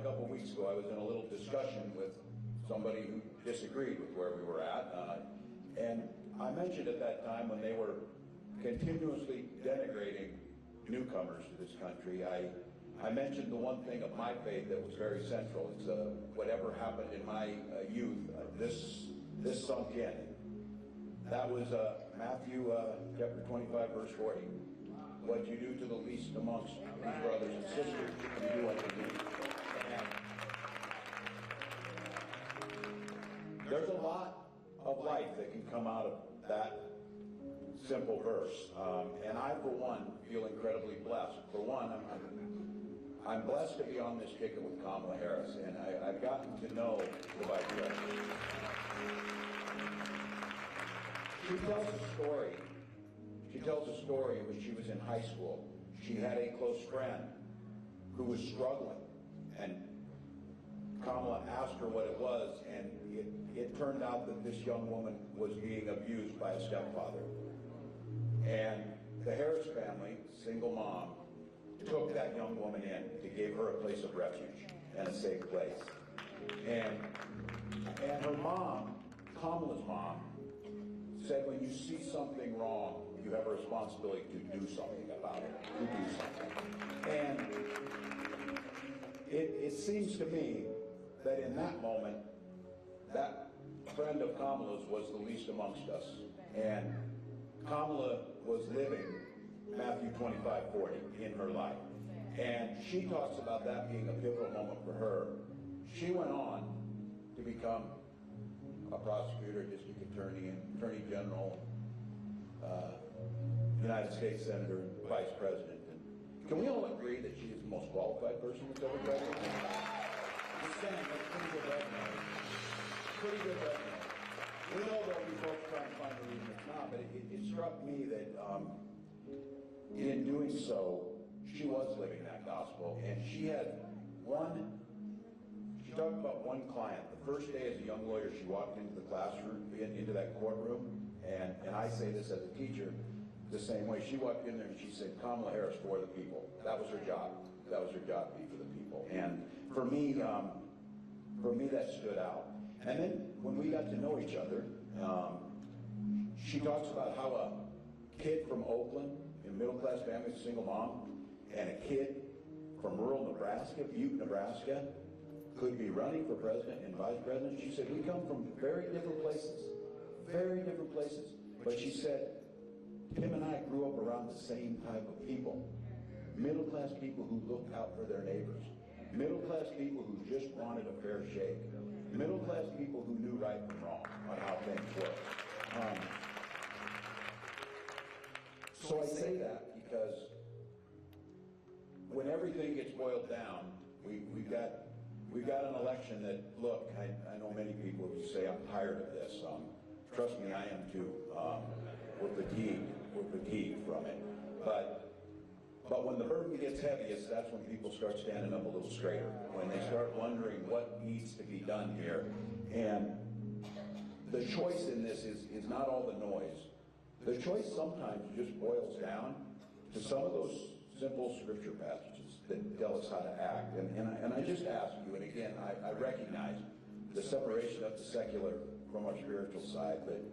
couple of weeks ago, I was in a little discussion with somebody who disagreed with where we were at, and I mentioned at that time, when they were continuously denigrating newcomers to this country, I mentioned the one thing of my faith that was very central. It's whatever happened in my youth, this sunk in. That was Matthew chapter 25, verse 40. What you do to the least amongst these brothers and sisters, you do unto me. And there's a lot of life that can come out of that simple verse. And I, for one, feel incredibly blessed. For one, I'm blessed to be on this ticket with Kamala Harris, and I've gotten to know the Vice President. She tells a story. She tells a story when she was in high school. She had a close friend who was struggling, and Kamala asked her what it was, and it turned out that this young woman was being abused by a stepfather. And the Harris family, single mom, took that young woman in to give her a place of refuge and a safe place. And her mom, Kamala's mom, said, when you see something wrong, you have a responsibility to do something about it, to do something. And it seems to me that in that moment, that friend of Kamala's was the least amongst us. And Kamala was living Matthew 25:40 in her life. And she talks about that being a pivotal moment for her. She went on to become a prosecutor, district attorney, and attorney general, United States Senator, and Vice President. And can we all agree that she is the most qualified person that's ever president? Just saying, that's pretty good resume. Pretty good resume. We know there'll be folks trying to find a reason it's not, but it struck me that in doing so, she was living that gospel, and she talked about one client. The first day as a young lawyer, she walked into the classroom, into that courtroom, and I say this as a teacher, the same way. She walked in there and she said, Kamala Harris for the people. That was her job. That was her job, to be for the people. And for me that stood out. And then when we got to know each other, she talks about how a kid from Oakland, in a middle-class family, a single mom, and a kid from rural Nebraska, Butte, Nebraska, could be running for president and vice president. She said, we come from very different places, But she said, Tim and I grew up around the same type of people. Middle-class people who looked out for their neighbors. Middle-class people who just wanted a fair shake. Middle-class people who knew right from wrong on how things work. So I say that because when everything gets boiled down, we've got an election that, look, I know many people who say I'm tired of this. Trust me, I am too. We're fatigued from it. But when the burden gets heaviest, that's when people start standing up a little straighter. When they start wondering what needs to be done here. And the choice in this is not all the noise. The choice sometimes just boils down to some of those simple scripture passages that tell us how to act. And I just ask you, and again, I recognize the separation of the secular from our spiritual side, but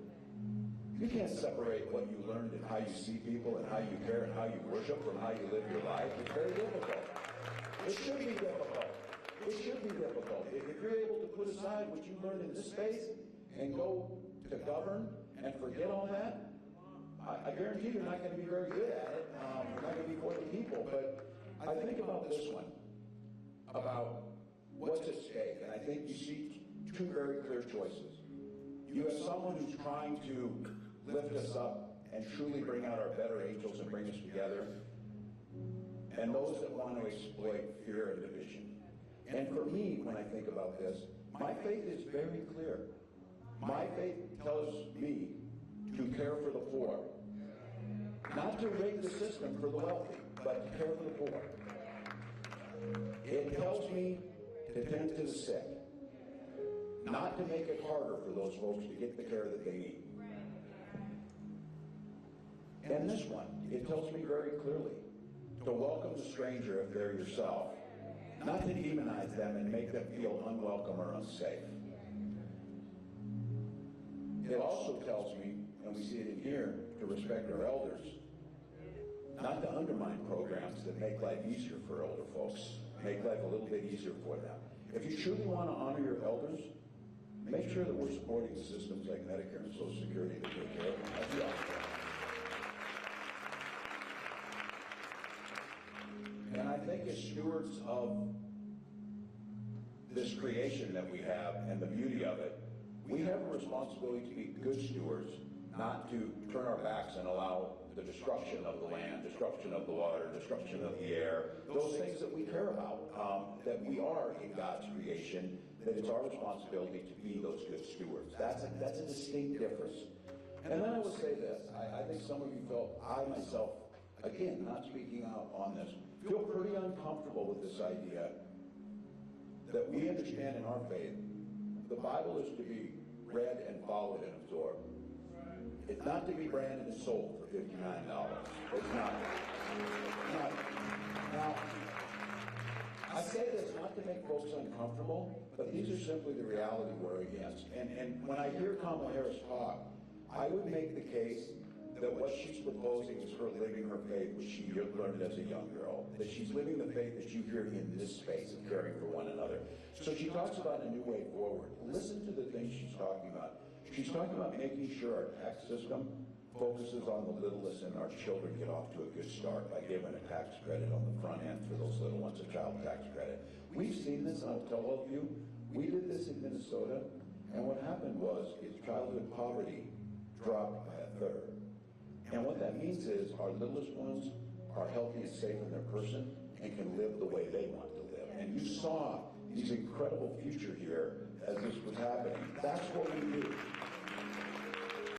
you can't separate what you learned and how you see people and how you care and how you worship from how you live your life. It's very difficult. It should be difficult. It should be difficult. If you're able to put aside what you learned in this space and go to govern and forget all that, I guarantee you're not going to be very good at it. You're not going to be for the people. But I think about this one, about what's at stake. And I think you see two very clear choices. You have someone who's trying to lift us up and truly bring out our better angels and bring us together. And those that want to exploit fear and division. And for me, when I think about this, my faith is very clear. My faith tells me to care for the poor. Not to rig the system for the wealthy, but to care for the poor. It tells me to tend to the sick. Not to make it harder for those folks to get the care that they need. And this one, it tells me very clearly to welcome the stranger if they're yourself, not to demonize them and make them feel unwelcome or unsafe. It also tells me, and we see it in here, to respect our elders, not to undermine programs that make life easier for older folks, make life a little bit easier for them. If you truly want to honor your elders, make sure that we're supporting systems like Medicare and Social Security that take care of them. That's the option. And I think as stewards of this creation that we have and the beauty of it, we have a responsibility to be good stewards, not to turn our backs and allow the destruction of the land, destruction of the water, destruction of the air, those things that we care about, that we are in God's creation, that it's our responsibility to be those good stewards. That's a distinct difference. And then I will say this, I think some of you felt, I myself, again, not speaking out on this, feel pretty uncomfortable with this idea that we understand in our faith, the Bible is to be read and followed and absorbed. It's not to be branded and sold for $59. It's not. Now, I say this not to make folks uncomfortable, but these are simply the reality we're against. And when I hear Kamala Harris talk, I would make the case that what she's proposing is her living her faith, which she learned as a young girl, that she's living the faith that you hear in this space of caring for one another. So she talks about a new way forward. Listen to the things she's talking about. She's talking about making sure our tax system focuses on the littlest and our children get off to a good start by giving a tax credit on the front end for those little ones, a child tax credit. We've seen this, and I'll tell all of you, we did this in Minnesota, and what happened was childhood poverty dropped by a third. And what that means is our littlest ones are healthy and safe in their person and can live the way they want to live. And you saw these incredible future here as this was happening. That's what